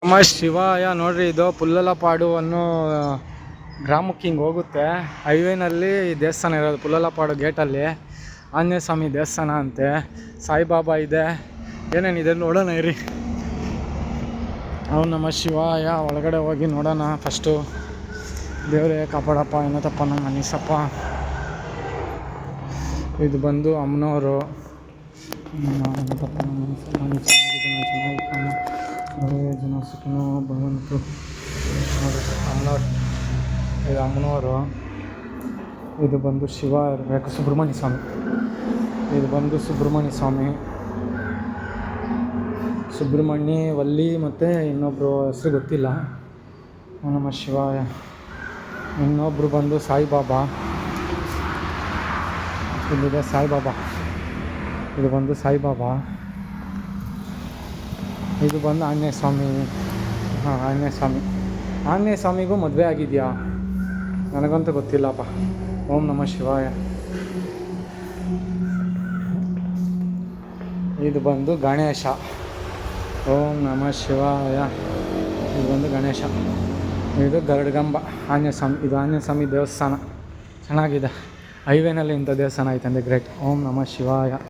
ನಮ ಶಿವಾಯ. ನೋಡ್ರಿ, ಇದು ಪುಲ್ಲಲಪಾಡು ಅನ್ನೋ ಗ್ರಾಮಕ್ಕೆ ಹಿಂಗೆ ಹೋಗುತ್ತೆ. ಹೈವೇನಲ್ಲಿ ದೇವಸ್ಥಾನ ಇರೋದು ಪುಲ್ಲಲಪಾಡು ಗೇಟಲ್ಲಿ. ಆಂಜನೇಯ ಸ್ವಾಮಿ ದೇವಸ್ಥಾನ ಅಂತೆ, ಸಾಯಿಬಾಬಾ ಇದೆ, ಏನೇನಿದೆ ನೋಡೋಣ ಇರಿ. ಅವ್ನು ನಮ ಶಿವಾಯ. ಒಳಗಡೆ ಹೋಗಿ ನೋಡೋಣ. ಫಸ್ಟು ದೇವರೇ ಕಾಪಾಡಪ್ಪ, ಏನತ್ತಪ್ಪ ನಮ್ಮ ಮನೀಸಪ್ಪ. ಇದು ಬಂದು ಅಮ್ಮನವರು. ಜನ ಸುಖನೋ ಭಗವಂತು. ಅಮ್ಮನವ್ರು, ಇದು ಅಮ್ಮನವರು. ಇದು ಬಂದು ಶಿವ ಇರಬೇಕು, ಸುಬ್ರಹ್ಮಣ್ಯ ಸ್ವಾಮಿ. ಇದು ಬಂದು ಸುಬ್ರಹ್ಮಣ್ಯ ಸ್ವಾಮಿ, ಸುಬ್ರಹ್ಮಣ್ಯ ವಲ್ಲಿ ಮತ್ತು ಇನ್ನೊಬ್ಬರು ಹೆಸರು ಗೊತ್ತಿಲ್ಲ. ನಮ ಶಿವಾಯ. ಇನ್ನೊಬ್ಬರು ಬಂದು ಸಾಯಿಬಾಬಾ. ಇಲ್ಲಿದೆ ಸಾಯಿಬಾಬಾ. ಇದು ಬಂದು ಸಾಯಿಬಾಬಾ. ಇದು ಬಂದು ಆಂಜನೇಯ ಸ್ವಾಮಿ. ಹಾಂ, ಆಂಜನೇಯ ಸ್ವಾಮಿ. ಆಂಜನೇಯ ಸ್ವಾಮಿಗೂ ಮದುವೆ ಆಗಿದೆಯಾ ನನಗಂತೂ ಗೊತ್ತಿಲ್ಲಪ್ಪ. ಓಂ ನಮ ಶಿವಾಯ. ಇದು ಬಂದು ಗಣೇಶ. ಓಂ ನಮ ಶಿವಾಯ. ಇದು ಬಂದು ಗಣೇಶ. ಇದು ಗರುಡಗಂಬ ಆಂಜನೇಯ ಸ್ವಾಮಿ. ಇದು ಆಂಜನೇಯ ಸ್ವಾಮಿ ದೇವಸ್ಥಾನ ಚೆನ್ನಾಗಿದೆ. ಹೈವೇನಲ್ಲಿ ಇಂಥ ದೇವಸ್ಥಾನ ಐತೆ ಅಂದರೆ ಗ್ರೇಟ್. ಓಂ ನಮ ಶಿವಾಯ.